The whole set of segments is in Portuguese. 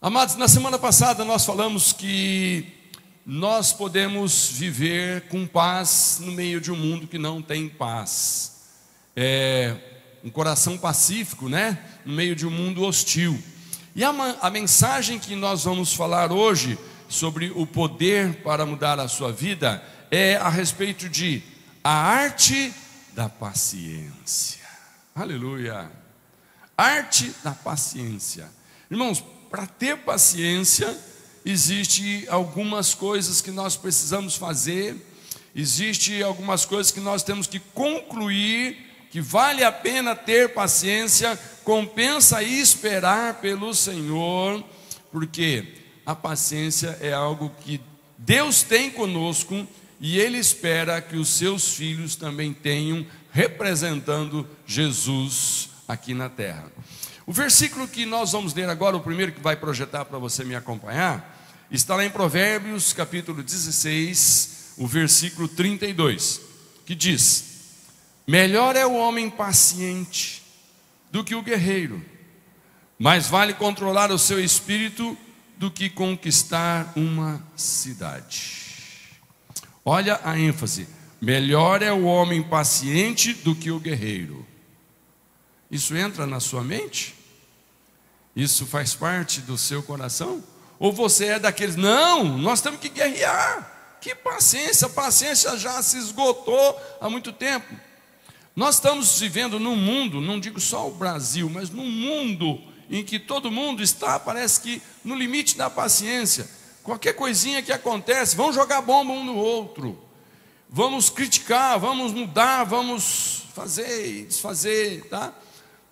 Amados, na semana passada nós falamos que nós podemos viver com paz no meio de um mundo que não tem paz. Um coração pacífico, né? No meio de um mundo hostil. E a mensagem que nós vamos falar hoje sobre o poder para mudar a sua vida é a respeito de a arte da paciência. Aleluia! Arte da paciência. Irmãos, para ter paciência, existe algumas coisas que nós precisamos fazer, existe algumas coisas que nós temos que concluir, que vale a pena ter paciência, compensa esperar pelo Senhor, porque a paciência é algo que Deus tem conosco e Ele espera que os seus filhos também tenham, representando Jesus aqui na terra. O versículo que nós vamos ler agora, o primeiro que vai projetar para você me acompanhar, está lá em Provérbios capítulo 16, o versículo 32, que diz: melhor é o homem paciente do que o guerreiro, mais vale controlar o seu espírito do que conquistar uma cidade. Olha a ênfase: melhor é o homem paciente do que o guerreiro. Isso entra na sua mente? Isso faz parte do seu coração? Ou você é daqueles, não, nós temos que guerrear, que paciência, a paciência já se esgotou há muito tempo. Nós estamos vivendo num mundo, não digo só o Brasil, mas num mundo em que todo mundo está, parece que no limite da paciência. Qualquer coisinha que acontece, vamos jogar bomba um no outro, vamos criticar, vamos mudar, vamos fazer e desfazer, tá?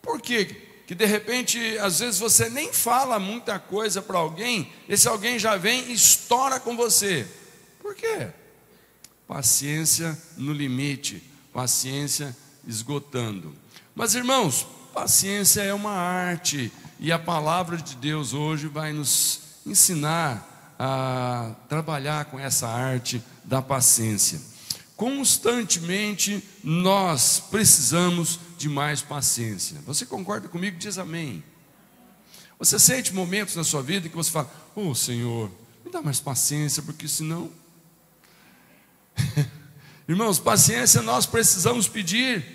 Por quê? Que de repente, às vezes você nem fala muita coisa para alguém, esse alguém já vem e estoura com você. Por quê? Paciência no limite, paciência esgotando. Mas irmãos, paciência é uma arte, e a palavra de Deus hoje vai nos ensinar a trabalhar com essa arte da paciência. Constantemente nós precisamos de mais paciência. Você concorda comigo? Diz amém. Você sente momentos na sua vida que você fala: oh Senhor, me dá mais paciência, porque senão... Irmãos, paciência nós precisamos pedir.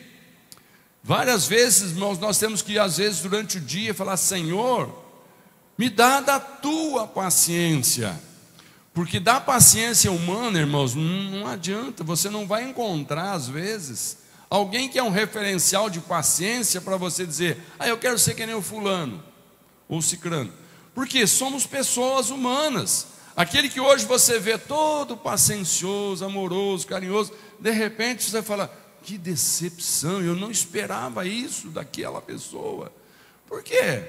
Várias vezes, irmãos, nós temos que, às vezes, durante o dia, falar: Senhor, me dá da tua paciência. Porque da paciência humana, irmãos, não adianta, você não vai encontrar, às vezes, alguém que é um referencial de paciência para você dizer: ah, eu quero ser que nem o fulano ou cicrano. Porque somos pessoas humanas. Aquele que hoje você vê todo paciencioso, amoroso, carinhoso, de repente você fala: que decepção, eu não esperava isso daquela pessoa. Por quê?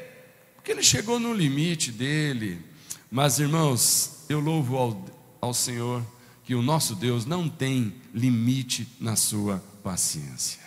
Porque ele chegou no limite dele. Mas irmãos, eu louvo ao Senhor que o nosso Deus não tem limite na sua paciência.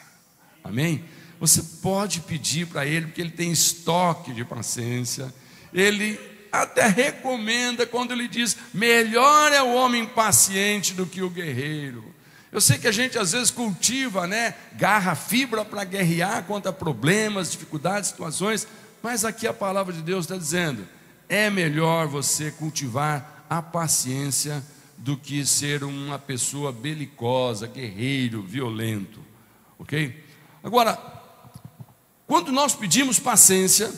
Amém? Você pode pedir para Ele, porque Ele tem estoque de paciência. Ele até recomenda quando Ele diz: melhor é o homem paciente do que o guerreiro. Eu sei que a gente às vezes cultiva, né, garra, fibra para guerrear contra problemas, dificuldades, situações. Mas aqui a palavra de Deus está dizendo: é melhor você cultivar a paciência do que ser uma pessoa belicosa, guerreiro, violento, ok? Agora, quando nós pedimos paciência,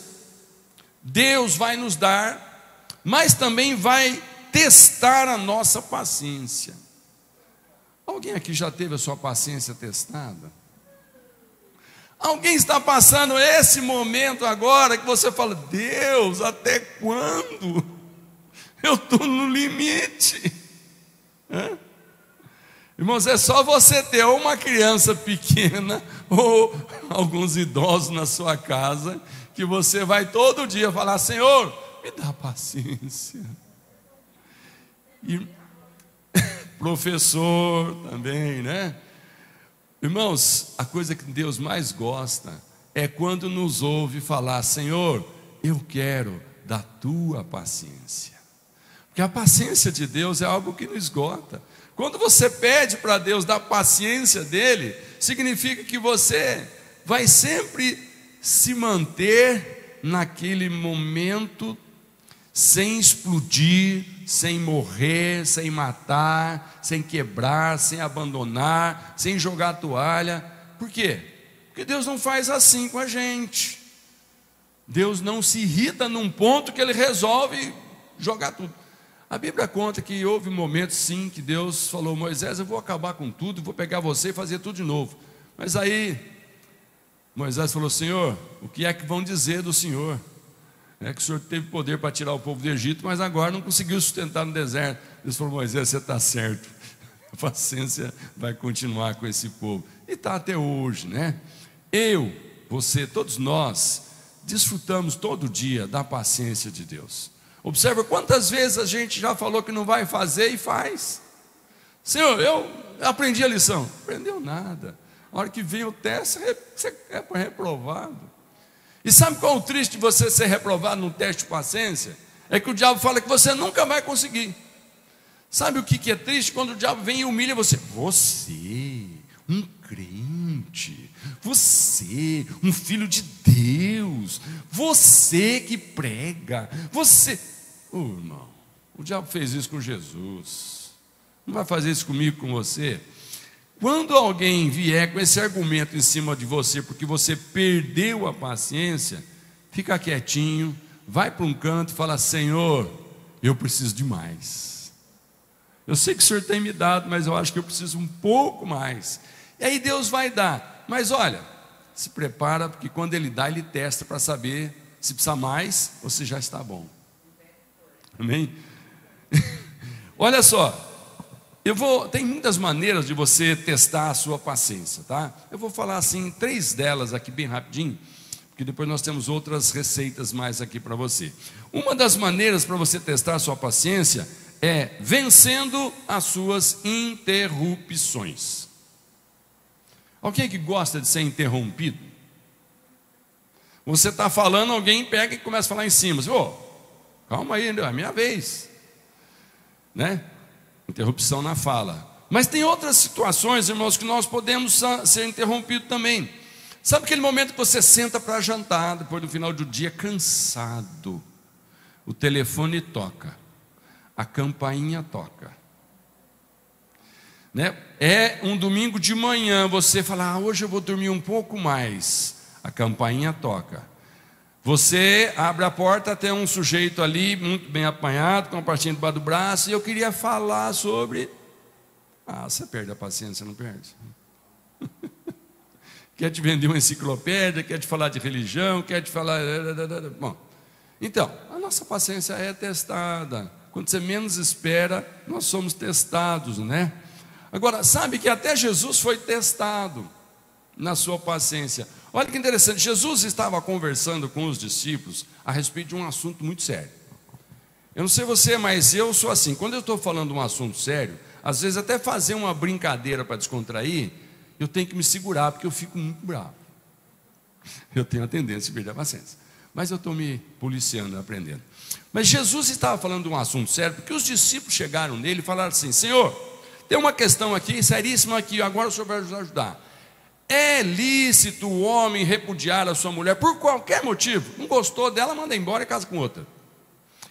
Deus vai nos dar, mas também vai testar a nossa paciência. Alguém aqui já teve a sua paciência testada? Alguém está passando esse momento agora que você fala: Deus, até quando? Eu estou no limite. Irmãos, é só você ter uma criança pequena ou alguns idosos na sua casa, que você vai todo dia falar: Senhor, me dá paciência. E professor também, né? Irmãos, a coisa que Deus mais gosta é quando nos ouve falar: Senhor, eu quero da tua paciência. Porque a paciência de Deus é algo que não esgota. Quando você pede para Deus da paciência dele, significa que você vai sempre se manter naquele momento sem explodir, sem morrer, sem matar, sem quebrar, sem abandonar, sem jogar a toalha. Por quê? Porque Deus não faz assim com a gente. Deus não se irrita num ponto que Ele resolve jogar tudo. A Bíblia conta que houve momentos sim que Deus falou: Moisés, eu vou acabar com tudo, vou pegar você e fazer tudo de novo. Mas aí Moisés falou: Senhor, o que é que vão dizer do Senhor? É que o Senhor teve poder para tirar o povo do Egito, mas agora não conseguiu sustentar no deserto. Deus falou: Moisés, você está certo, a paciência vai continuar com esse povo. E está até hoje, né? Eu, você, todos nós desfrutamos todo dia da paciência de Deus. Observa quantas vezes a gente já falou que não vai fazer e faz. Senhor, eu aprendi a lição. Não aprendeu nada. A hora que vem o teste, você é reprovado. E sabe qual é o triste de você ser reprovado num teste de paciência? É que o diabo fala que você nunca vai conseguir. Sabe o que é triste? Quando o diabo vem e humilha você. Você, um crente, você, um filho de Deus, você que prega, você... irmão, o diabo fez isso com Jesus, não vai fazer isso comigo, com você? Quando alguém vier com esse argumento em cima de você, porque você perdeu a paciência, fica quietinho, vai para um canto e fala: Senhor, eu preciso de mais. Eu sei que o Senhor tem me dado, mas eu acho que eu preciso um pouco mais. E aí Deus vai dar. Mas olha, se prepara, porque quando Ele dá, Ele testa para saber se precisa mais ou se já está bom. Amém? Olha só, tem muitas maneiras de você testar a sua paciência, tá? Eu vou falar assim, 3 delas aqui bem rapidinho, porque depois nós temos outras receitas mais aqui para você. Uma das maneiras para você testar a sua paciência é vencendo as suas interrupções. Alguém que gosta de ser interrompido? Você está falando, alguém pega e começa a falar em cima. Você, calma aí, é a minha vez, né? Interrupção na fala. Mas tem outras situações, irmãos, que nós podemos ser interrompidos também. Sabe aquele momento que você senta para jantar, depois do final do dia, cansado, o telefone toca, a campainha toca, né? É um domingo de manhã, você fala: hoje eu vou dormir um pouco mais, a campainha toca. Você abre a porta, tem um sujeito ali, muito bem apanhado, com uma pastinha debaixo do braço, e eu queria falar sobre... você perde a paciência, não perde? Quer te vender uma enciclopédia, quer te falar de religião, quer te falar... Bom, então, a nossa paciência é testada. Quando você menos espera, nós somos testados, né? Agora, sabe que até Jesus foi testado na sua paciência. Olha que interessante, Jesus estava conversando com os discípulos a respeito de um assunto muito sério. Eu não sei você, mas eu sou assim, quando eu estou falando de um assunto sério, às vezes até fazer uma brincadeira para descontrair, eu tenho que me segurar, porque eu fico muito bravo. Eu tenho a tendência de perder a paciência, mas eu estou me policiando, aprendendo. Mas Jesus estava falando de um assunto sério, porque os discípulos chegaram nele e falaram assim: Senhor, tem uma questão aqui, seríssima aqui, agora o Senhor vai nos ajudar. É lícito o homem repudiar a sua mulher por qualquer motivo? Não gostou dela, manda embora e casa com outra.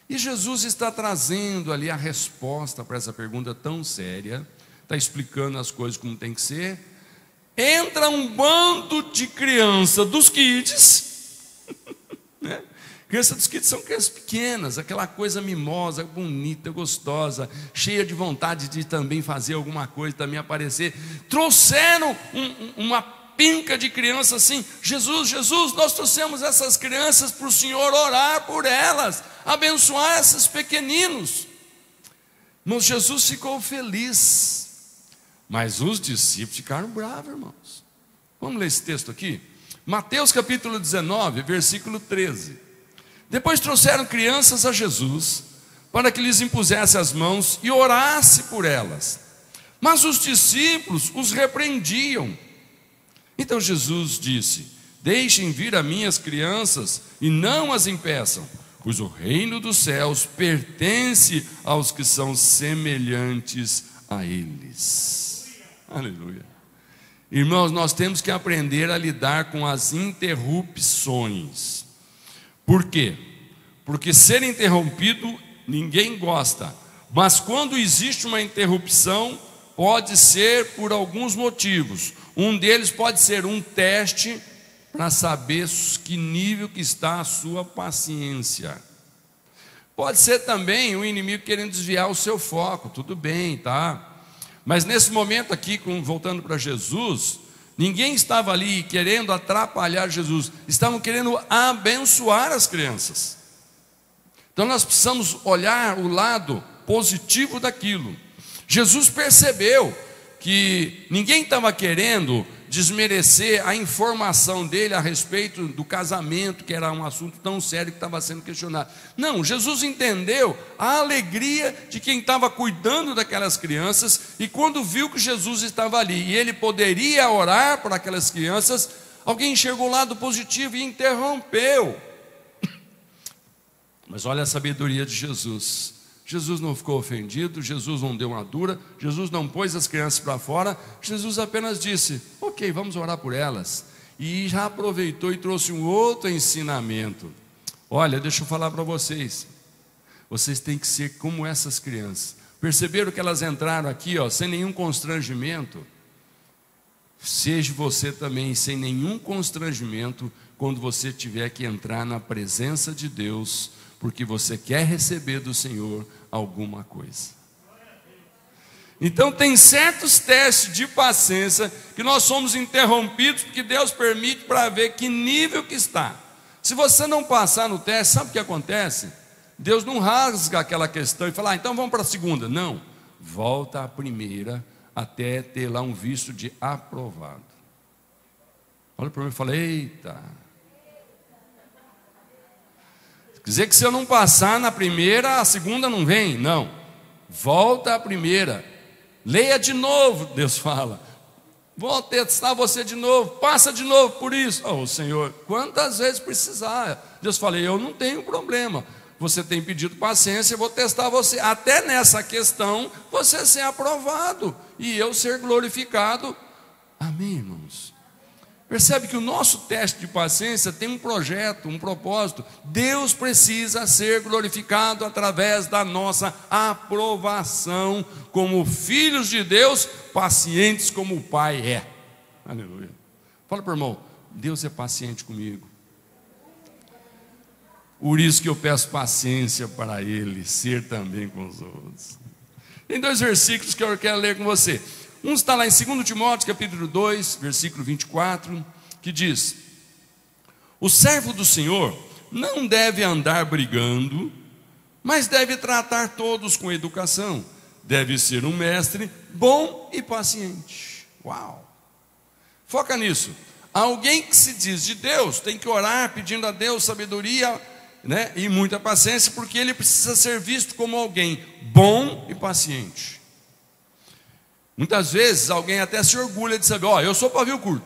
E Jesus está trazendo ali a resposta para essa pergunta tão séria, está explicando as coisas como tem que ser. Entra um bando de criança dos kids, né? Crianças dos kids são crianças pequenas, aquela coisa mimosa, bonita, gostosa, cheia de vontade de também fazer alguma coisa, também aparecer. Trouxeram uma pinca de crianças assim: Jesus, nós trouxemos essas crianças para o Senhor orar por elas, abençoar esses pequeninos. Mas Jesus ficou feliz, mas os discípulos ficaram bravos, irmãos. Vamos ler esse texto aqui? Mateus capítulo 19, versículo 13. Depois trouxeram crianças a Jesus, para que lhes impusesse as mãos e orasse por elas. Mas os discípulos os repreendiam. Então Jesus disse: Deixem vir a mim as crianças e não as impeçam, pois o reino dos céus pertence aos que são semelhantes a eles. Aleluia. Irmãos, nós temos que aprender a lidar com as interrupções. Por quê? porque ser interrompido ninguém gosta, mas quando existe uma interrupção, pode ser por alguns motivos. Um deles pode ser um teste para saber que nível que está a sua paciência. Pode ser também o inimigo querendo desviar o seu foco, tudo bem, tá? Mas nesse momento aqui, voltando para Jesus, ninguém estava ali querendo atrapalhar Jesus, estavam querendo abençoar as crianças. Então nós precisamos olhar o lado positivo daquilo. Jesus percebeu que ninguém estava querendo desmerecer a informação dele a respeito do casamento, que era um assunto tão sério que estava sendo questionado. Não, Jesus entendeu a alegria de quem estava cuidando daquelas crianças, e quando viu que Jesus estava ali e ele poderia orar por aquelas crianças, alguém enxergou o lado positivo e interrompeu. Mas olha a sabedoria de Jesus. Jesus não ficou ofendido, Jesus não deu uma dura, Jesus não pôs as crianças para fora, Jesus apenas disse: ok, vamos orar por elas. E já aproveitou e trouxe um outro ensinamento. Olha, deixa eu falar para vocês, vocês têm que ser como essas crianças. Perceberam que elas entraram aqui, sem nenhum constrangimento? Seja você também sem nenhum constrangimento quando você tiver que entrar na presença de Deus, porque você quer receber do Senhor alguma coisa. Então tem certos testes de paciência que nós somos interrompidos, porque Deus permite para ver que nível que está. Se você não passar no teste, sabe o que acontece? Deus não rasga aquela questão e fala: então vamos para a segunda. Não, volta à primeira até ter lá um visto de aprovado. Olha para mim e fala: eita. Quer dizer que se eu não passar na primeira, a segunda não vem? Não, volta à primeira, leia de novo, Deus fala, vou testar você de novo, passa de novo por isso. Senhor, quantas vezes precisar? Deus fala: eu não tenho problema, você tem pedido paciência, eu vou testar você, até nessa questão, você ser aprovado, e eu ser glorificado. Amém, irmãos? Percebe que o nosso teste de paciência tem um projeto, um propósito. Deus precisa ser glorificado através da nossa aprovação como filhos de Deus, pacientes como o Pai é. Aleluia. Fala para o irmão: Deus é paciente comigo. Por isso que eu peço paciência para Ele ser também com os outros. Tem dois versículos que eu quero ler com você. Um está lá em 2 Timóteo, capítulo 2, versículo 24, que diz: o servo do Senhor não deve andar brigando, mas deve tratar todos com educação. Deve ser um mestre bom e paciente. Uau! Foca nisso. Alguém que se diz de Deus tem que orar pedindo a Deus sabedoria, e muita paciência, porque ele precisa ser visto como alguém bom e paciente. Muitas vezes alguém até se orgulha de saber: eu sou pavio curto.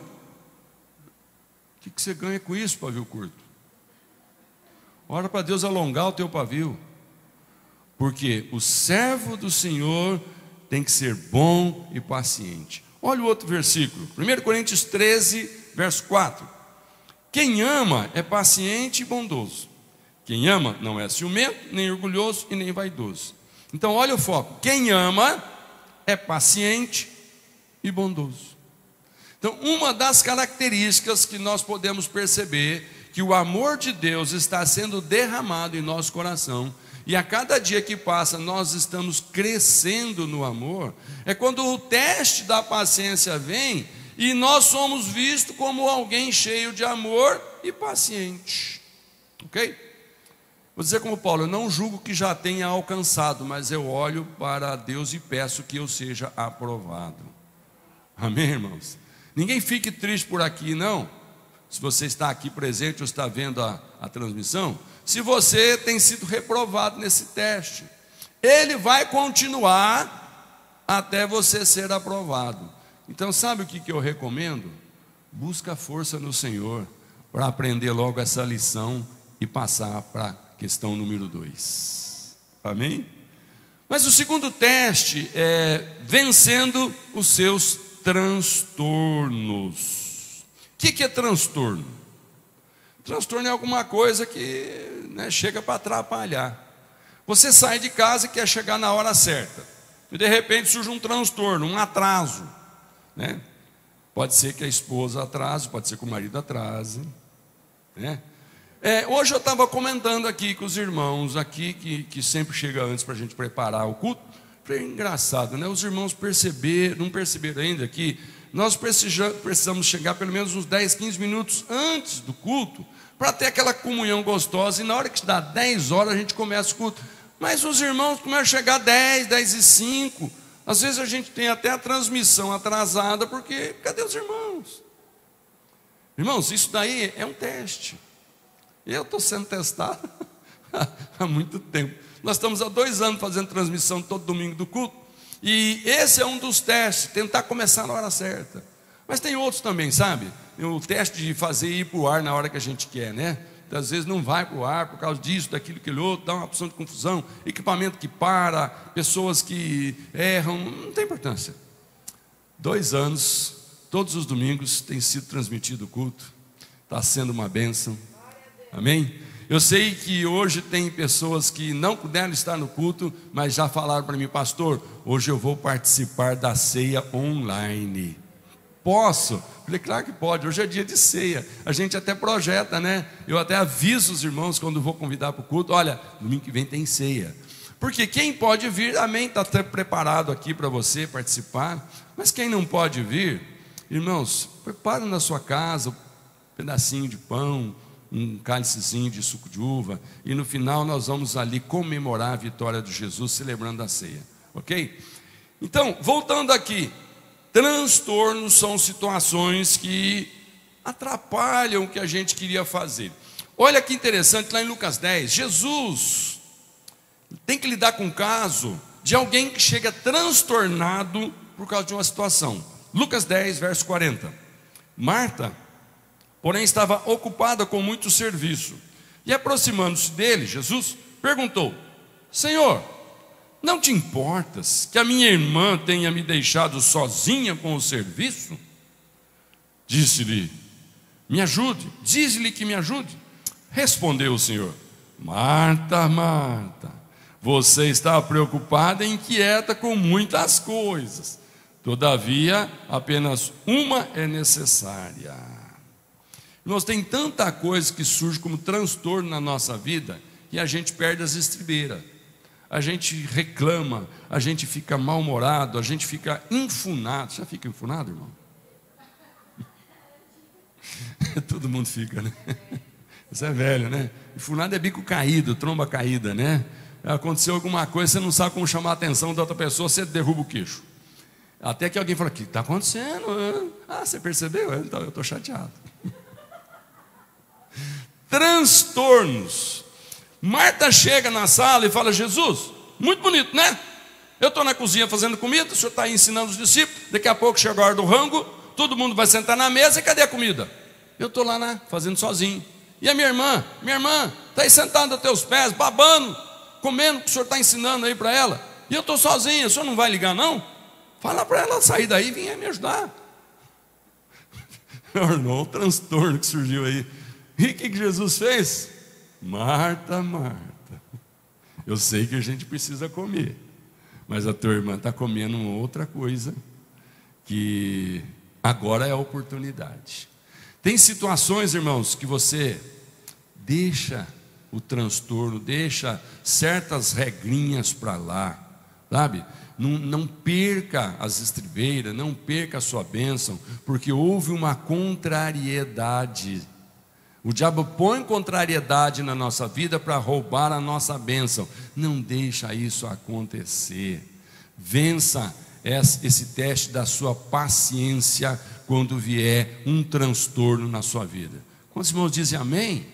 O que você ganha com isso, pavio curto? Ora para Deus alongar o teu pavio, porque o servo do Senhor tem que ser bom e paciente. Olha o outro versículo, 1 Coríntios 13, verso 4. Quem ama é paciente e bondoso. Quem ama não é ciumento, nem orgulhoso e nem vaidoso. Então olha o foco: quem ama é paciente e bondoso. Então, uma das características que nós podemos perceber que o amor de Deus está sendo derramado em nosso coração, e a cada dia que passa nós estamos crescendo no amor, é quando o teste da paciência vem e nós somos vistos como alguém cheio de amor e paciente. Ok? Vou dizer como Paulo: eu não julgo que já tenha alcançado, mas eu olho para Deus e peço que eu seja aprovado. Amém, irmãos? Ninguém fique triste por aqui, não. Se você está aqui presente ou está vendo a transmissão, se você tem sido reprovado nesse teste, ele vai continuar até você ser aprovado. Então sabe o que eu recomendo? Busca força no Senhor para aprender logo essa lição e passar para questão número 2. Amém? Mas o segundo teste é vencendo os seus transtornos. O que é transtorno? Transtorno é alguma coisa que né, chega para atrapalhar. Você sai de casa e quer chegar na hora certa, e de repente surge um transtorno, um atraso, né? Pode ser que a esposa atrase, pode ser que o marido atrase, né? Hoje eu estava comentando aqui com os irmãos aqui, que sempre chega antes para a gente preparar o culto. Foi engraçado, né? Os irmãos não perceberam ainda que nós precisamos chegar pelo menos uns 10, 15 minutos antes do culto, para ter aquela comunhão gostosa, e na hora que dá 10 horas a gente começa o culto. Mas os irmãos começam a chegar 10, 10 e 5, às vezes a gente tem até a transmissão atrasada, porque cadê os irmãos? Irmãos, isso daí é um teste. Eu estou sendo testado há muito tempo. Nós estamos há 2 anos fazendo transmissão todo domingo do culto, e esse é um dos testes, tentar começar na hora certa. Mas tem outros também, sabe? O teste de fazer ir para o ar na hora que a gente quer, né? Às vezes não vai para o ar por causa disso, daquilo, aquilo outro, dá uma opção de confusão, equipamento que para, pessoas que erram, não tem importância. 2 anos, todos os domingos tem sido transmitido o culto, está sendo uma bênção, amém? Eu sei que hoje tem pessoas que não puderam estar no culto, mas já falaram para mim: pastor, hoje eu vou participar da ceia online. Posso? Falei, claro que pode, hoje é dia de ceia. A gente até projeta, né? Eu até aviso os irmãos quando vou convidar para o culto: olha, domingo que vem tem ceia. Porque quem pode vir, amém, está até preparado aqui para você participar. Mas quem não pode vir, irmãos, prepara na sua casa um pedacinho de pão, um cálicezinho de suco de uva, e no final nós vamos ali comemorar a vitória de Jesus, celebrando a ceia, ok? Então, voltando aqui, transtornos são situações que atrapalham o que a gente queria fazer. Olha que interessante, lá em Lucas 10, Jesus tem que lidar com o caso de alguém que chega transtornado por causa de uma situação. Lucas 10, verso 40. Marta, porém, estava ocupada com muito serviço, e aproximando-se dele, Jesus perguntou: Senhor, não te importas que a minha irmã tenha me deixado sozinha com o serviço? Disse-lhe: me ajude, diz-lhe que me ajude. Respondeu o Senhor: Marta, Marta, você está preocupada e inquieta com muitas coisas, todavia apenas uma é necessária. Nós tem tanta coisa que surge como transtorno na nossa vida, e a gente perde as estribeiras, a gente reclama, a gente fica mal-humorado, a gente fica enfunado. Já fica enfunado, irmão? Todo mundo fica, né? Isso é velho, né? Enfunado é bico caído, tromba caída, né? Aconteceu alguma coisa, você não sabe como chamar a atenção da outra pessoa, você derruba o queixo. Até que alguém fala: o que está acontecendo? Ah, você percebeu? Então eu estou chateado. Transtornos. Marta chega na sala e fala: Jesus, muito bonito, né? Eu estou na cozinha fazendo comida, o senhor está aí ensinando os discípulos, daqui a pouco chega a hora do rango, todo mundo vai sentar na mesa, e cadê a comida? Eu estou lá fazendo sozinho. E a minha irmã está aí sentada aos teus pés, babando, comendo o que o senhor está ensinando aí para ela, e eu estou sozinho. O senhor não vai ligar, não? Fala para ela sair daí e vir me ajudar. Meu irmão, o transtorno que surgiu aí. E o que Jesus fez? Marta, Marta, eu sei que a gente precisa comer, mas a tua irmã está comendo uma outra coisa, que agora é a oportunidade. Tem situações, irmãos, que você deixa o transtorno, deixa certas regrinhas para lá, sabe? Não perca as estribeiras, não perca a sua bênção, porque houve uma contrariedade. O diabo põe contrariedade na nossa vida para roubar a nossa bênção. Não deixa isso acontecer. Vença esse teste da sua paciência quando vier um transtorno na sua vida. Quantos irmãos dizem amém?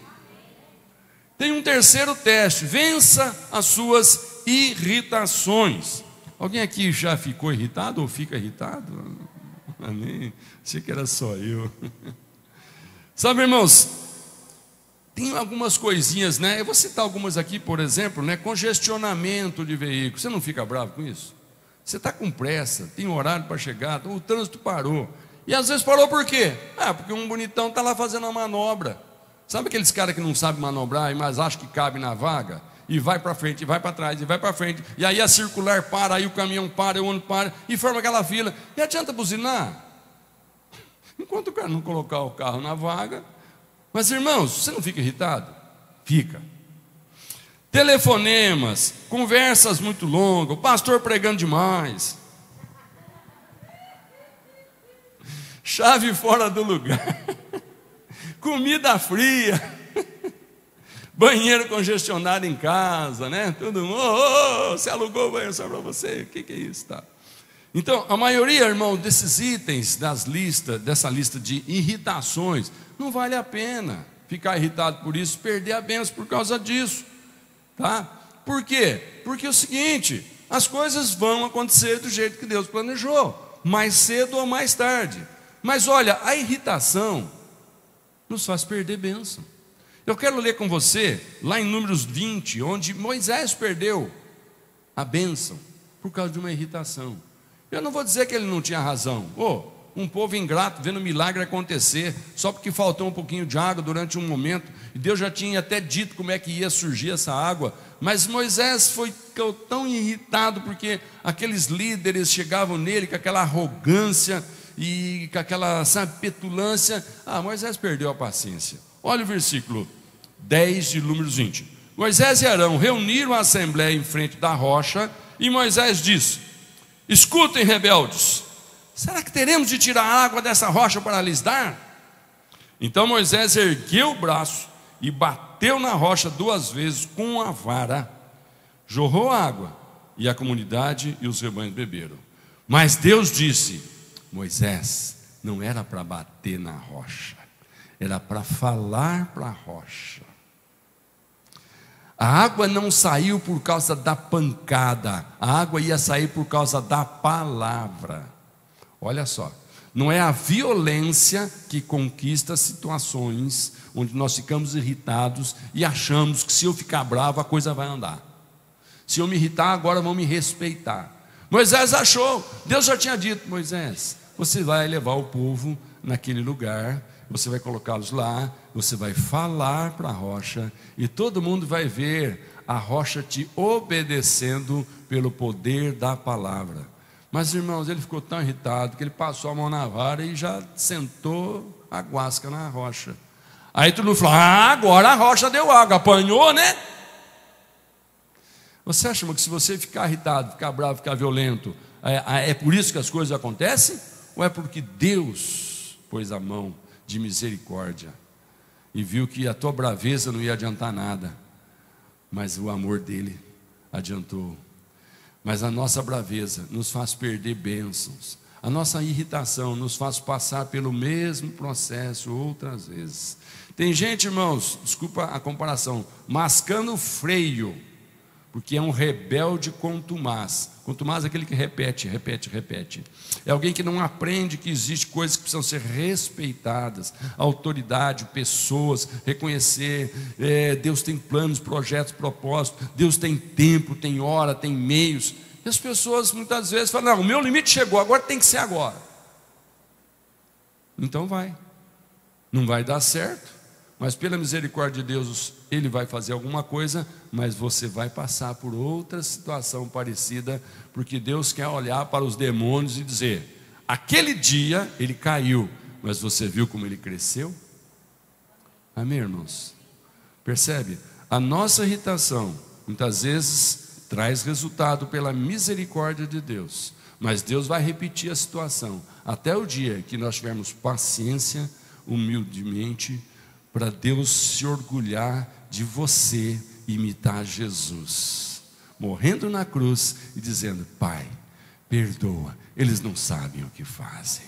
Tem um terceiro teste: vença as suas irritações. Alguém aqui já ficou irritado ou fica irritado? Amém? Achei que era só eu. Sabe, irmãos, tem algumas coisinhas, né? Eu vou citar algumas aqui, por exemplo, né? Congestionamento de veículo. Você não fica bravo com isso? Você está com pressa, tem horário para chegar, o trânsito parou. E às vezes parou por quê? Porque um bonitão está lá fazendo uma manobra. Sabe aqueles caras que não sabem manobrar, mas acham que cabe na vaga? E vai para frente, e vai para trás, e vai para frente. E aí a circular para, aí o caminhão para, o ônibus para, e forma aquela fila. E adianta buzinar? Enquanto o cara não colocar o carro na vaga. Mas irmãos, você não fica irritado? Fica. Telefonemas, conversas muito longas, o pastor pregando demais, chave fora do lugar, comida fria, banheiro congestionado em casa, né? Todo mundo, você alugou o banheiro só para você, o que é isso? Tá? Então, a maioria, irmão, desses itens dessa lista de irritações, não vale a pena ficar irritado por isso, perder a bênção por causa disso, tá? Por quê? Porque é o seguinte, as coisas vão acontecer do jeito que Deus planejou, mais cedo ou mais tarde. Mas olha, a irritação nos faz perder bênção. Eu quero ler com você, lá em Números 20, onde Moisés perdeu a bênção por causa de uma irritação. Eu não vou dizer que ele não tinha razão. Um povo ingrato vendo milagre acontecer, só porque faltou um pouquinho de água durante um momento, e Deus já tinha até dito como é que ia surgir essa água, mas Moisés ficou tão irritado, porque aqueles líderes chegavam nele com aquela arrogância, e com aquela, petulância. Moisés perdeu a paciência. Olha o versículo 10 de Números 20. Moisés e Arão reuniram a assembleia em frente da rocha, e Moisés disse: escutem, rebeldes, será que teremos de tirar a água dessa rocha para lhes dar? Então Moisés ergueu o braço e bateu na rocha 2 vezes com a vara, jorrou água, e a comunidade e os rebanhos beberam. Mas Deus disse: Moisés, não era para bater na rocha, era para falar para a rocha. A água não saiu por causa da pancada, a água ia sair por causa da palavra. Olha só, não é a violência que conquista situações onde nós ficamos irritados e achamos que se eu ficar bravo a coisa vai andar. Se eu me irritar, agora vão me respeitar. Moisés achou, Deus já tinha dito: Moisés, você vai levar o povo naquele lugar, você vai colocá-los lá, você vai falar para a rocha, e todo mundo vai ver a rocha te obedecendo pelo poder da palavra. Mas irmãos, ele ficou tão irritado que ele passou a mão na vara e já sentou a guasca na rocha. Aí todo mundo falou: agora a rocha deu água, apanhou, né? Você acha que se você ficar irritado, ficar bravo, ficar violento, é por isso que as coisas acontecem? Ou é porque Deus pôs a mão de misericórdia e viu que a tua braveza não ia adiantar nada, mas o amor dele adiantou? Mas a nossa braveza nos faz perder bênçãos, a nossa irritação nos faz passar pelo mesmo processo outras vezes. Tem gente, irmãos, desculpa a comparação, mascando freio, porque é um rebelde contumaz. Contumaz é aquele que repete. É alguém que não aprende que existe coisas que precisam ser respeitadas. Autoridade, pessoas, reconhecer. Deus tem planos, projetos, propósitos. Deus tem tempo, tem hora, tem meios. E as pessoas muitas vezes falam: não, o meu limite chegou, agora tem que ser agora. Então vai. Não vai dar certo, mas pela misericórdia de Deus, Ele vai fazer alguma coisa, mas você vai passar por outra situação parecida, porque Deus quer olhar para os demônios e dizer: aquele dia ele caiu, mas você viu como ele cresceu? Amém, irmãos? Percebe? A nossa irritação muitas vezes traz resultado pela misericórdia de Deus, mas Deus vai repetir a situação até o dia que nós tivermos paciência, humildemente, para Deus se orgulhar de você imitar Jesus, morrendo na cruz e dizendo: Pai, perdoa, eles não sabem o que fazem.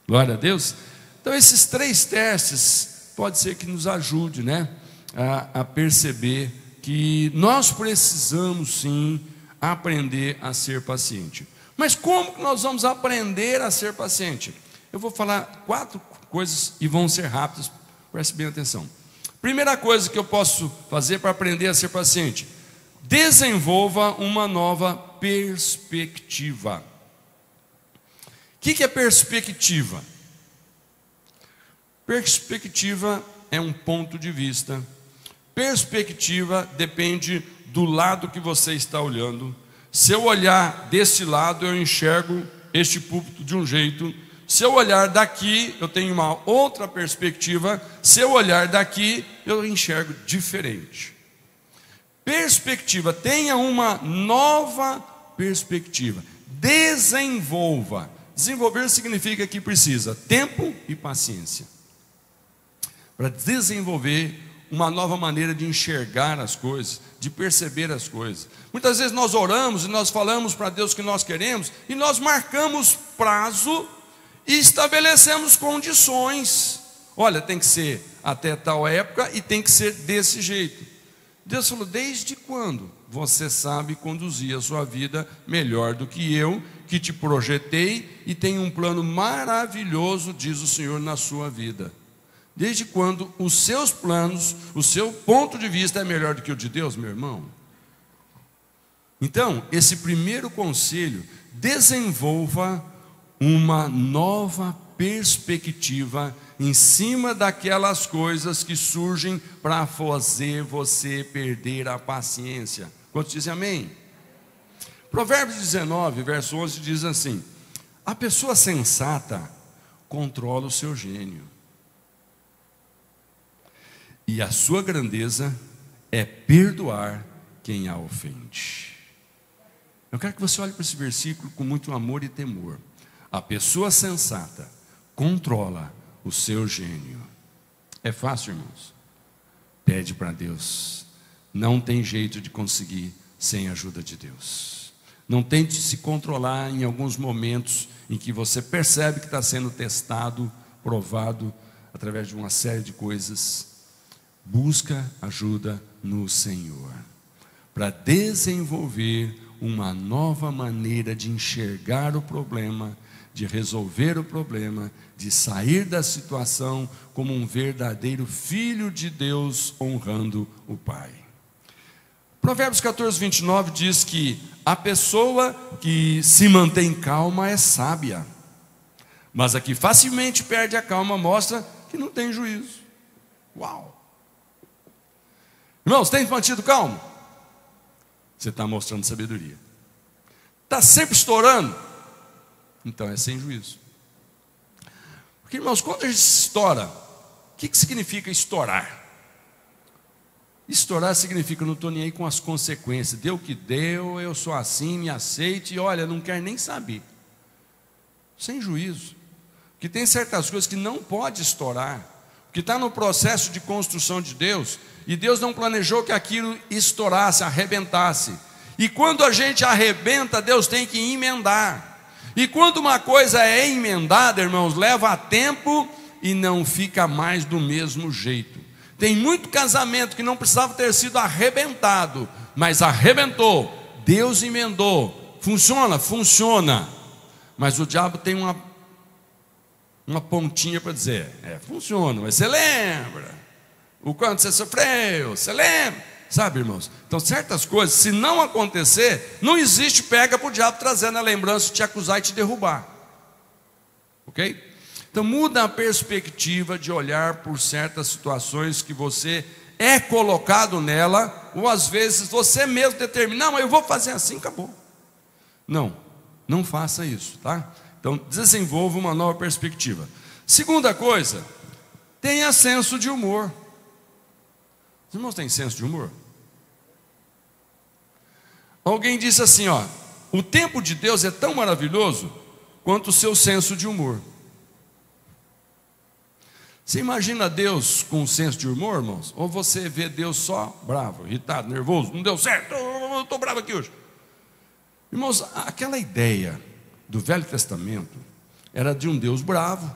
Glória a Deus. Então esses 3 testes pode ser que nos ajude, né, a perceber que nós precisamos sim aprender a ser paciente. Mas como que nós vamos aprender a ser paciente? Eu vou falar 4 coisas e vão ser rápidas. Preste bem atenção. Primeira coisa que eu posso fazer para aprender a ser paciente: desenvolva uma nova perspectiva. O que é perspectiva? Perspectiva é um ponto de vista. Perspectiva depende do lado que você está olhando. Se eu olhar desse lado, eu enxergo este púlpito de um jeito. Se eu olhar daqui, eu tenho uma outra perspectiva. Se eu olhar daqui, eu enxergo diferente. Perspectiva, tenha uma nova perspectiva. Desenvolva. Desenvolver significa que precisa tempo e paciência para desenvolver uma nova maneira de enxergar as coisas, de perceber as coisas. Muitas vezes nós oramos e nós falamos para Deus o que nós queremos, e nós marcamos prazo e estabelecemos condições. Olha, tem que ser até tal época e tem que ser desse jeito. Deus falou: desde quando você sabe conduzir a sua vida melhor do que eu, que te projetei e tenho um plano maravilhoso, diz o Senhor, na sua vida? Desde quando os seus planos, o seu ponto de vista é melhor do que o de Deus, meu irmão? Então, esse primeiro conselho: desenvolva uma nova perspectiva em cima daquelas coisas que surgem para fazer você perder a paciência. Quantos dizem amém? Provérbios 19, verso 11 diz assim: a pessoa sensata controla o seu gênio, e a sua grandeza é perdoar quem a ofende. Eu quero que você olhe para esse versículo com muito amor e temor. A pessoa sensata controla o seu gênio. É fácil, irmãos? Pede para Deus. Não tem jeito de conseguir sem a ajuda de Deus. Não tente se controlar em alguns momentos em que você percebe que está sendo testado, provado, através de uma série de coisas. Busca ajuda no Senhor, para desenvolver uma nova maneira de enxergar o problema, de resolver o problema, de sair da situação como um verdadeiro filho de Deus, honrando o Pai. Provérbios 14, 29 diz que a pessoa que se mantém calma é sábia, mas a que facilmente perde a calma mostra que não tem juízo. Uau! Irmãos, tem mantido calmo? Você está mostrando sabedoria. Está sempre estourando? Então é sem juízo. Porque, irmãos, quando a gente estoura, o que significa estourar? Estourar significa: não estou nem aí com as consequências. Deu o que deu, eu sou assim, me aceite, e olha, não quero nem saber. Sem juízo. Porque tem certas coisas que não pode estourar, que está no processo de construção de Deus, e Deus não planejou que aquilo estourasse, arrebentasse. E quando a gente arrebenta, Deus tem que emendar. E quando uma coisa é emendada, irmãos, leva tempo e não fica mais do mesmo jeito. Tem muito casamento que não precisava ter sido arrebentado, mas arrebentou, Deus emendou. Funciona? Funciona. Mas o diabo tem uma pontinha para dizer: funciona, mas você lembra o quanto você sofreu, você lembra? Sabe, irmãos? Então, certas coisas, se não acontecer, não existe pega para o diabo trazer na lembrança, te acusar e te derrubar. Ok? Então, muda a perspectiva de olhar por certas situações que você é colocado nela, ou às vezes você mesmo determina: não, mas eu vou fazer assim, acabou. Não faça isso, tá? Então, desenvolva uma nova perspectiva. Segunda coisa, tenha senso de humor. Os irmãos têm senso de humor? Alguém disse assim, o tempo de Deus é tão maravilhoso quanto o seu senso de humor. Você imagina Deus com senso de humor, irmãos? Ou você vê Deus só bravo, irritado, nervoso? Não deu certo, eu estou bravo aqui hoje. Irmãos, aquela ideia do Velho Testamento era de um Deus bravo.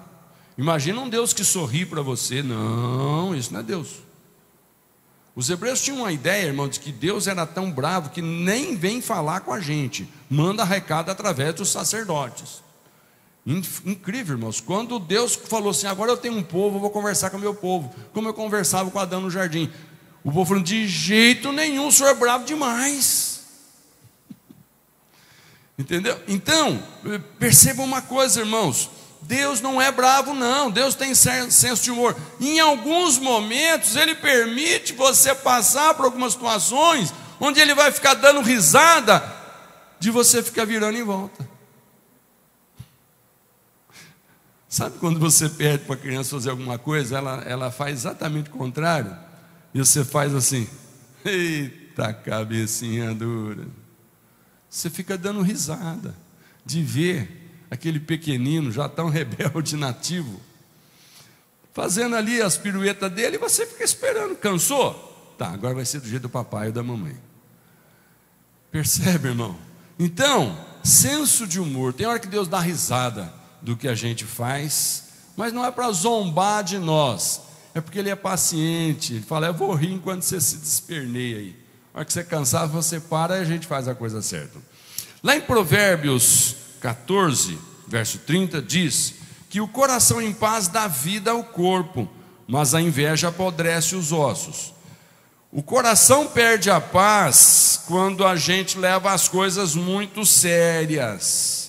Imagina um Deus que sorri para você. Não, isso não é Deus. Os hebreus tinham uma ideia, irmão, de que Deus era tão bravo que nem vem falar com a gente, manda recado através dos sacerdotes. Incrível, irmãos. Quando Deus falou assim: agora eu tenho um povo, eu vou conversar com o meu povo, como eu conversava com Adão no jardim. O povo falou: de jeito nenhum, o senhor é bravo demais. Entendeu? Então, percebam uma coisa, irmãos: Deus não é bravo não, Deus tem senso de humor. Em alguns momentos Ele permite você passar por algumas situações onde Ele vai ficar dando risada de você ficar virando em volta. Sabe quando você pede para a criança fazer alguma coisa, ela faz exatamente o contrário, e você faz assim, eita cabecinha dura. Você fica dando risada de ver aquele pequenino, já tão rebelde nativo, fazendo ali as piruetas dele, e você fica esperando. Cansou? Tá, agora vai ser do jeito do papai ou da mamãe. Percebe, irmão? Então, senso de humor. Tem hora que Deus dá risada do que a gente faz, mas não é para zombar de nós, é porque Ele é paciente. Ele fala, eu vou rir enquanto você se desperneia aí. Na hora que você cansar, você para e a gente faz a coisa certa. Lá em Provérbios 14, verso 30, diz que o coração em paz dá vida ao corpo, mas a inveja apodrece os ossos. O coração perde a paz quando a gente leva as coisas muito sérias.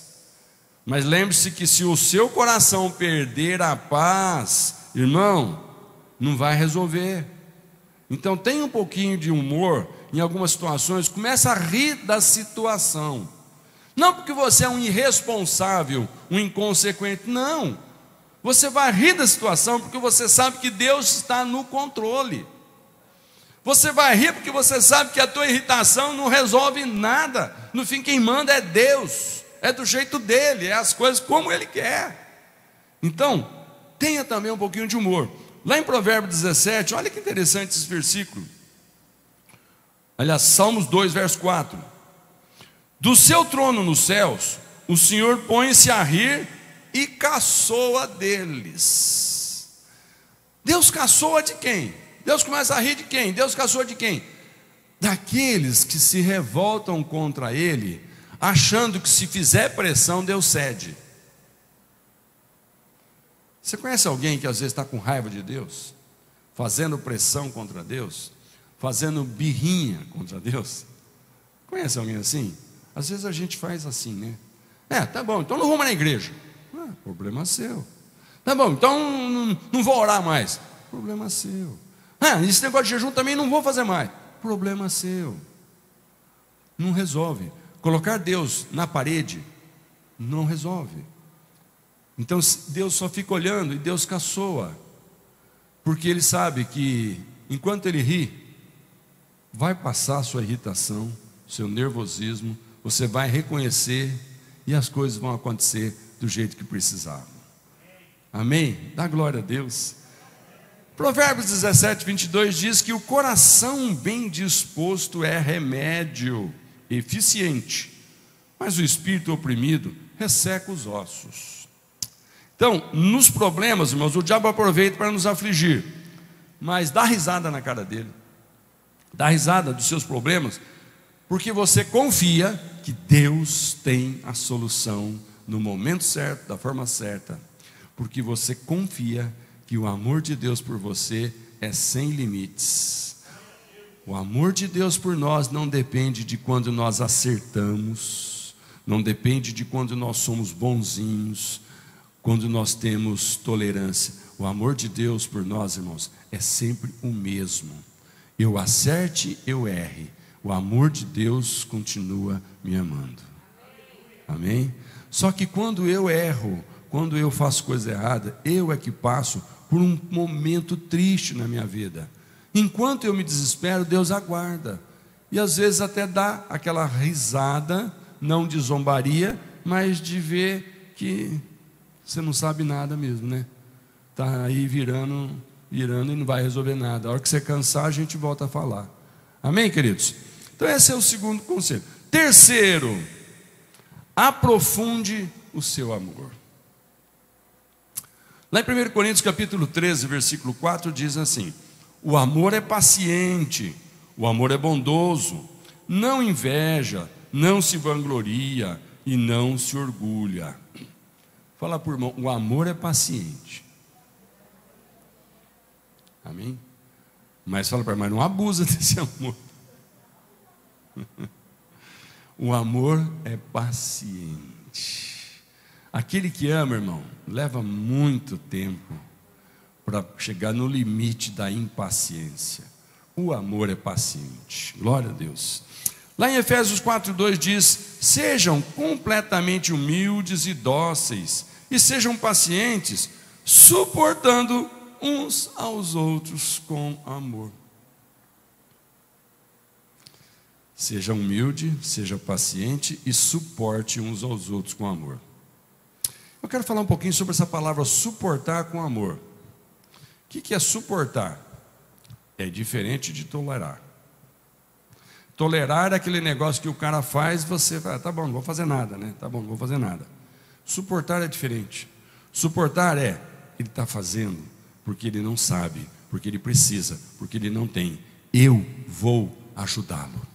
Mas lembre-se que se o seu coração perder a paz, irmão, não vai resolver. Então tenha um pouquinho de humor em algumas situações, começa a rir da situação. Não porque você é um irresponsável, um inconsequente, não. Você vai rir da situação porque você sabe que Deus está no controle. Você vai rir porque você sabe que a tua irritação não resolve nada. No fim, quem manda é Deus, é do jeito dele, é as coisas como Ele quer. Então, tenha também um pouquinho de humor. Lá em Provérbios 17, olha que interessante esse versículo. Aliás, Salmos 2, verso 4. Do seu trono nos céus, o Senhor põe-se a rir e caçoa deles. Deus caçoa de quem? Deus começa a rir de quem? Deus caçoa de quem? Daqueles que se revoltam contra Ele, achando que se fizer pressão, Deus cede. Você conhece alguém que às vezes está com raiva de Deus? Fazendo pressão contra Deus? Fazendo birrinha contra Deus? Conhece alguém assim? Às vezes a gente faz assim, né? Tá bom, então não vou mais na igreja. Problema seu. Tá bom, então não vou orar mais. Problema seu. Esse negócio de jejum também não vou fazer mais. Problema seu. Não resolve. Colocar Deus na parede não resolve. Então Deus só fica olhando e Deus caçoa. Porque Ele sabe que enquanto Ele ri, vai passar a sua irritação, seu nervosismo, você vai reconhecer e as coisas vão acontecer do jeito que precisavam. Amém? Dá glória a Deus. Provérbios 17, 22 diz que o coração bem disposto é remédio eficiente, mas o espírito oprimido resseca os ossos. Então, nos problemas, irmãos, o diabo aproveita para nos afligir, mas dá risada na cara dele, dá risada dos seus problemas, porque você confia que Deus tem a solução no momento certo, da forma certa, porque você confia que o amor de Deus por você é sem limites. O amor de Deus por nós não depende de quando nós acertamos, não depende de quando nós somos bonzinhos, quando nós temos tolerância. O amor de Deus por nós, irmãos, é sempre o mesmo. Eu acerte, eu erre, o amor de Deus continua me amando. Amém? Só que quando eu erro, quando eu faço coisa errada, eu é que passo por um momento triste na minha vida. Enquanto eu me desespero, Deus aguarda. E às vezes até dá aquela risada, não de zombaria, mas de ver que você não sabe nada mesmo, né? Está aí virando e não vai resolver nada. A hora que você cansar, a gente volta a falar. Amém, queridos? Então esse é o segundo conselho. Terceiro, aprofunde o seu amor. Lá em 1 Coríntios capítulo 13, versículo 4, diz assim: o amor é paciente, o amor é bondoso, não inveja, não se vangloria e não se orgulha. Fala por irmão, o amor é paciente. Amém? Mas fala para irmão, não abusa desse amor. O amor é paciente. Aquele que ama, irmão, leva muito tempo para chegar no limite da impaciência. O amor é paciente. Glória a Deus. Lá em Efésios 4:2 diz: sejam completamente humildes e dóceis, e sejam pacientes, suportando uns aos outros com amor. Seja humilde, seja paciente e suporte uns aos outros com amor. Eu quero falar um pouquinho sobre essa palavra suportar com amor. O que é suportar? É diferente de tolerar. Tolerar é aquele negócio que o cara faz, você fala, tá bom, não vou fazer nada, né? Tá bom, não vou fazer nada. Suportar é diferente. Suportar é, ele está fazendo porque ele não sabe, porque ele precisa, porque ele não tem. Eu vou ajudá-lo.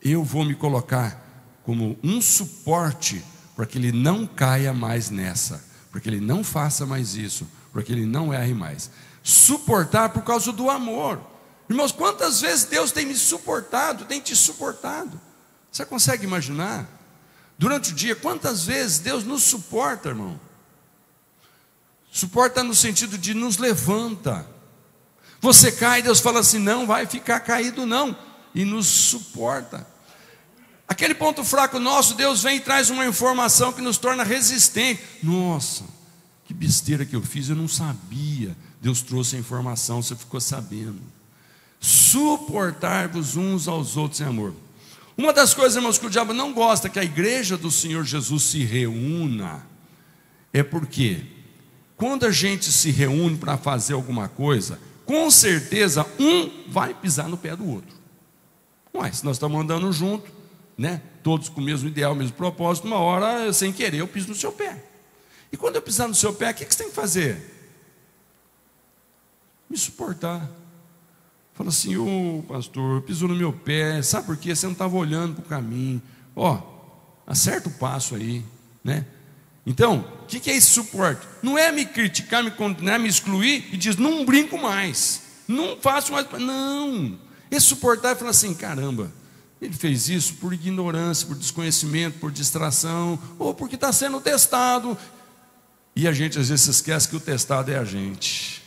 Eu vou me colocar como um suporte para que ele não caia mais nessa, para que ele não faça mais isso, para que ele não erre mais. Suportar por causa do amor. Irmãos, quantas vezes Deus tem me suportado, tem te suportado? Você consegue imaginar? Durante o dia, quantas vezes Deus nos suporta, irmão? Suporta no sentido de nos levanta. Você cai, Deus fala assim, não vai ficar caído não, e nos suporta. Aquele ponto fraco nosso, Deus vem e traz uma informação que nos torna resistente. Nossa, que besteira que eu fiz, eu não sabia. Deus trouxe a informação, você ficou sabendo. Suportar-vos uns aos outros em amor. Uma das coisas, irmãos, que o diabo não gosta que a igreja do Senhor Jesus se reúna, é porque quando a gente se reúne para fazer alguma coisa, com certeza um vai pisar no pé do outro. Ué, se nós estamos andando junto, né, todos com o mesmo ideal, o mesmo propósito, uma hora, sem querer, eu piso no seu pé. E quando eu pisar no seu pé, o que você tem que fazer? Me suportar. Fala assim, ô pastor, pisou no meu pé, sabe por quê? Você não estava olhando para o caminho. Ó, acerta o passo aí, né? Então, o que é esse suporte? Não é me criticar, me condenar, me excluir e diz, não brinco mais, não faço mais. Não, esse suportar é falar assim, caramba, ele fez isso por ignorância, por desconhecimento, por distração, ou porque está sendo testado. E a gente às vezes se esquece que o testado é a gente.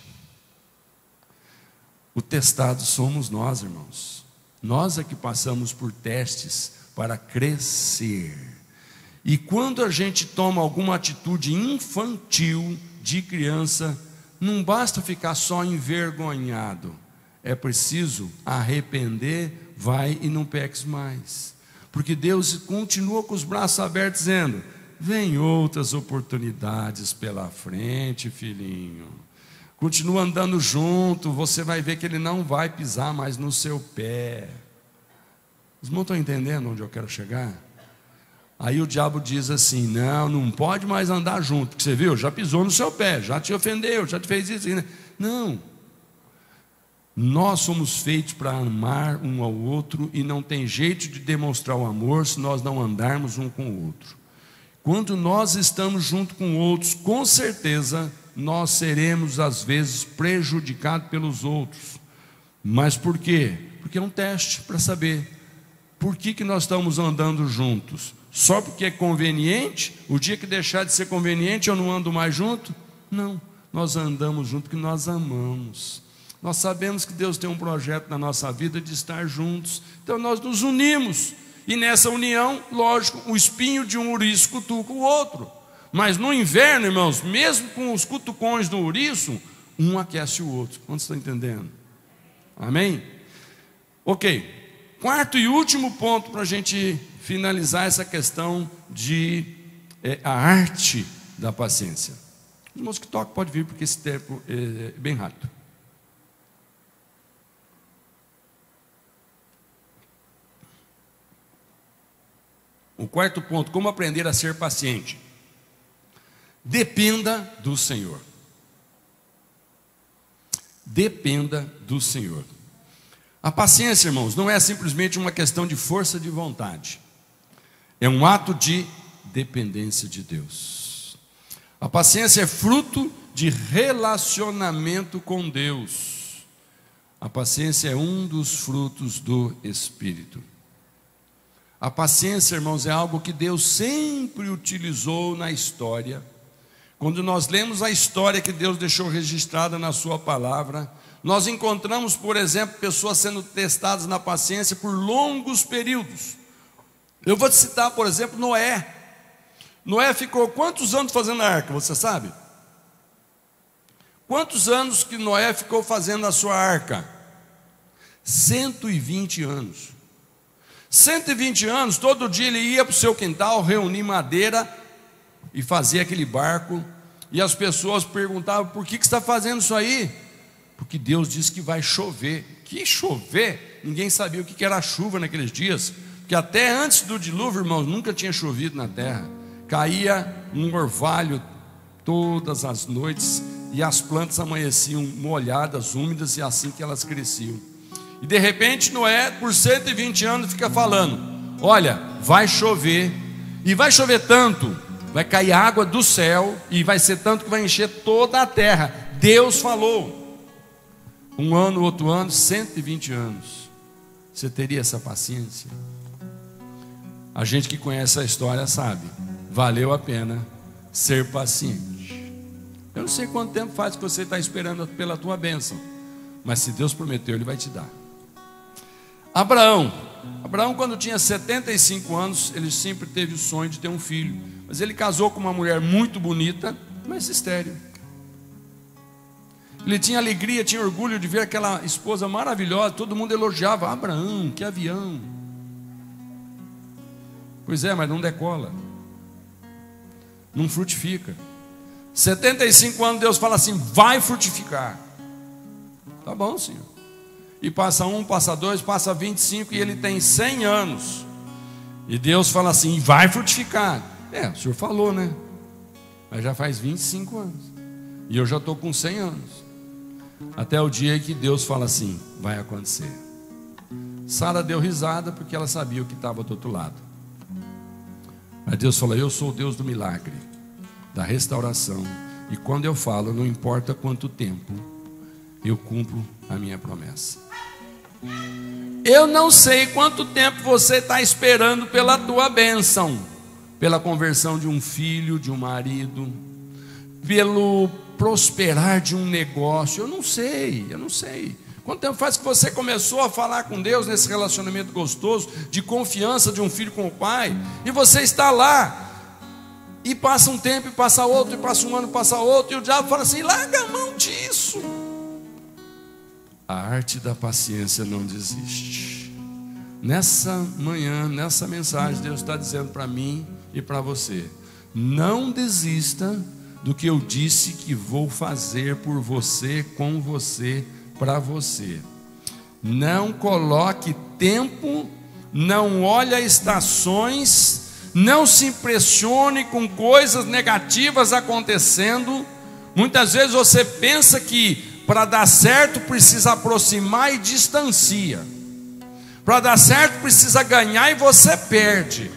O testado somos nós, irmãos. Nós é que passamos por testes para crescer. E quando a gente toma alguma atitude infantil de criança, não basta ficar só envergonhado. É preciso arrepender, vai e não peques mais. Porque Deus continua com os braços abertos dizendo, vem outras oportunidades pela frente, filhinho. Continua andando junto, você vai ver que ele não vai pisar mais no seu pé. Os irmãos estão entendendo onde eu quero chegar? Aí o diabo diz assim, não pode mais andar junto, porque você viu, já pisou no seu pé, já te ofendeu, já te fez isso. Não, nós somos feitos para amar um ao outro e não tem jeito de demonstrar o amor se nós não andarmos um com o outro. Quando nós estamos junto com outros, com certeza nós seremos às vezes prejudicados pelos outros. Mas por quê? Porque é um teste para saber por que nós estamos andando juntos. Só porque é conveniente? O dia que deixar de ser conveniente eu não ando mais junto? Não, nós andamos junto porque nós amamos. Nós sabemos que Deus tem um projeto na nossa vida de estar juntos. Então nós nos unimos. E nessa união, lógico, o espinho de um ouriço cutuca o outro. Mas no inverno, irmãos, mesmo com os cutucões do ouriço, um aquece o outro. Quantos estão entendendo? Amém? Ok. Quarto e último ponto para a gente finalizar essa questão de a arte da paciência. Os irmãos que tocam pode vir, porque esse tempo é bem rápido. O quarto ponto, como aprender a ser paciente? Dependa do Senhor. Dependa do Senhor. A paciência, irmãos, não é simplesmente uma questão de força de vontade. É um ato de dependência de Deus. A paciência é fruto de relacionamento com Deus. A paciência é um dos frutos do Espírito. A paciência, irmãos, é algo que Deus sempre utilizou na história. Quando nós lemos a história que Deus deixou registrada na sua palavra, nós encontramos, por exemplo, pessoas sendo testadas na paciência por longos períodos. Eu vou te citar, por exemplo, Noé. Noé ficou quantos anos fazendo a arca, você sabe? Quantos anos que Noé ficou fazendo a sua arca? 120 anos. 120 anos, todo dia ele ia para o seu quintal, reunir madeira e fazia aquele barco. E as pessoas perguntavam: por que você está fazendo isso aí? Porque Deus disse que vai chover. Que chover? Ninguém sabia o que era chuva naqueles dias, porque até antes do dilúvio, irmãos, nunca tinha chovido na terra. Caía um orvalho todas as noites, e as plantas amanheciam molhadas, úmidas, e assim que elas cresciam. E de repente Noé, por 120 anos, fica falando: olha, vai chover, e vai chover tanto, vai cair água do céu, e vai ser tanto que vai encher toda a terra. Deus falou. Um ano, outro ano, 120 anos. Você teria essa paciência? A gente que conhece a história sabe, valeu a pena ser paciente. Eu não sei quanto tempo faz que você está esperando pela tua bênção, mas se Deus prometeu, Ele vai te dar. Abraão, quando tinha 75 anos, ele sempre teve o sonho de ter um filho, mas ele casou com uma mulher muito bonita, mas estéril. Ele tinha alegria, tinha orgulho de ver aquela esposa maravilhosa, todo mundo elogiava: Abraão, que avião. Pois é, mas não decola, não frutifica. 75 anos, Deus fala assim: vai frutificar. Tá bom, Senhor. E passa 1, passa 2, passa 25, e ele tem 100 anos. E Deus fala assim: vai frutificar. O Senhor falou, né? Mas já faz 25 anos. E eu já estou com 100 anos. Até o dia que Deus fala assim: vai acontecer. Sara deu risada porque ela sabia o que estava do outro lado. Mas Deus falou: eu sou o Deus do milagre, da restauração. E quando eu falo, não importa quanto tempo, eu cumpro a minha promessa. Eu não sei quanto tempo você está esperando pela tua bênção, pela conversão de um filho, de um marido, pelo prosperar de um negócio. Eu não sei. Quanto tempo faz que você começou a falar com Deus nesse relacionamento gostoso, de confiança de um filho com o pai, e você está lá, e passa um tempo, e passa outro, e passa um ano, e passa outro, e o diabo fala assim: larga a mão disso. A arte da paciência não desiste. Nessa manhã, nessa mensagem, Deus está dizendo para mim e para você: não desista do que eu disse que vou fazer por você, com você, para você. Não coloque tempo, não olhe estações, não se impressione com coisas negativas acontecendo. Muitas vezes você pensa que para dar certo precisa aproximar e distancia. Para dar certo precisa ganhar e você perde.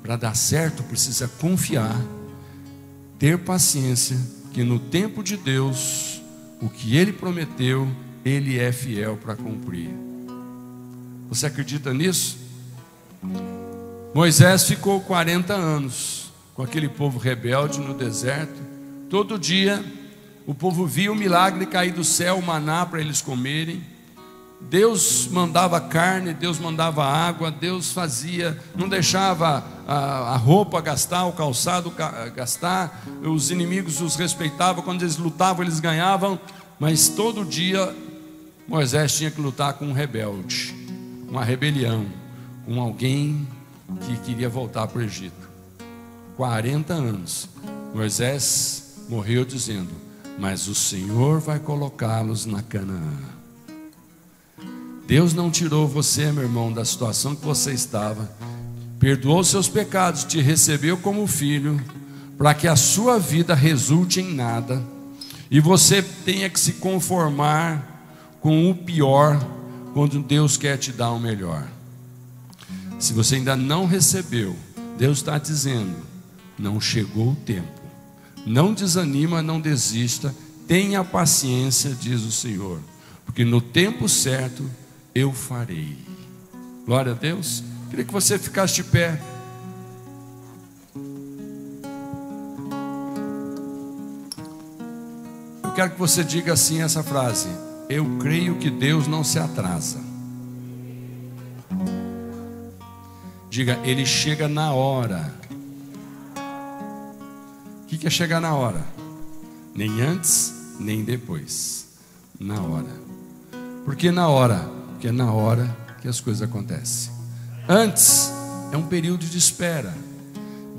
Para dar certo precisa confiar, ter paciência, que no tempo de Deus, o que Ele prometeu, Ele é fiel para cumprir. Você acredita nisso? Moisés ficou 40 anos com aquele povo rebelde no deserto. Todo dia o povo via o milagre cair do céu, o maná para eles comerem. Deus mandava carne, Deus mandava água, Deus fazia, não deixava a roupa gastar, o calçado gastar. Os inimigos os respeitavam, quando eles lutavam eles ganhavam. Mas todo dia Moisés tinha que lutar com um rebelde, uma rebelião, com alguém que queria voltar para o Egito. 40 anos Moisés morreu dizendo: mas o Senhor vai colocá-los na Canaã. Deus não tirou você, meu irmão, da situação que você estava, perdoou seus pecados, te recebeu como filho, para que a sua vida resulte em nada, e você tenha que se conformar com o pior, quando Deus quer te dar o melhor. Se você ainda não recebeu, Deus está dizendo: não chegou o tempo. Não desanima, não desista, tenha paciência, diz o Senhor, porque no tempo certo eu farei. Glória a Deus. Queria que você ficasse de pé. Eu quero que você diga assim essa frase: eu creio que Deus não se atrasa. Diga, Ele chega na hora. O que é chegar na hora? Nem antes, nem depois. Na hora. Por que na hora? Porque é na hora que as coisas acontecem. Antes é um período de espera.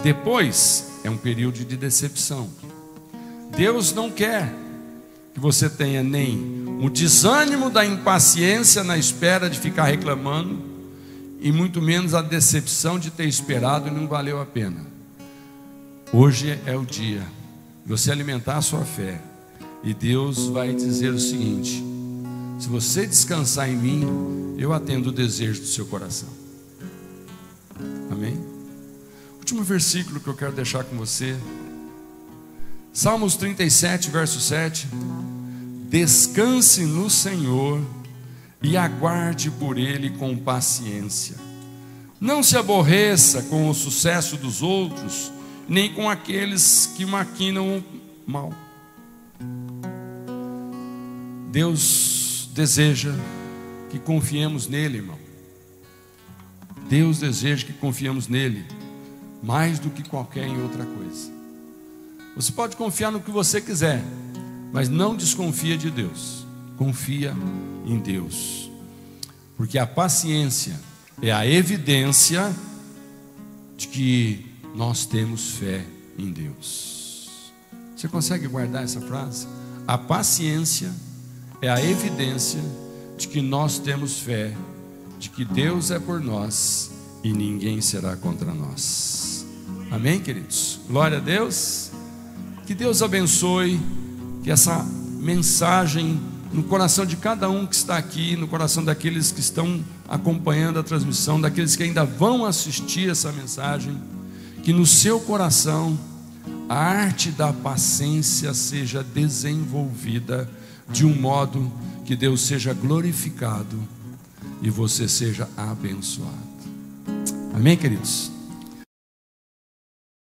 Depois é um período de decepção. Deus não quer que você tenha nem o desânimo da impaciência na espera de ficar reclamando, e muito menos a decepção de ter esperado e não valeu a pena. Hoje é o dia de você alimentar a sua fé, e Deus vai dizer o seguinte: se você descansar em mim, eu atendo o desejo do seu coração. Amém? Último versículo que eu quero deixar com você, Salmos 37, verso 7. Descanse no Senhor e aguarde por Ele com paciência. Não se aborreça com o sucesso dos outros, nem com aqueles que maquinam o mal. Deus deseja que confiemos nele, irmão. Deus deseja que confiemos nele mais do que qualquer outra coisa. Você pode confiar no que você quiser, mas não desconfia de Deus. Confia em Deus, porque a paciência é a evidência de que nós temos fé em Deus. Você consegue guardar essa frase? A paciência é a evidência de que nós temos fé, de que Deus é por nós e ninguém será contra nós. Amém, queridos? Glória a Deus. Que Deus abençoe, que essa mensagem no coração de cada um que está aqui, no coração daqueles que estão acompanhando a transmissão, daqueles que ainda vão assistir essa mensagem, que no seu coração a arte da paciência seja desenvolvida de um modo que Deus seja glorificado e você seja abençoado. Amém, queridos?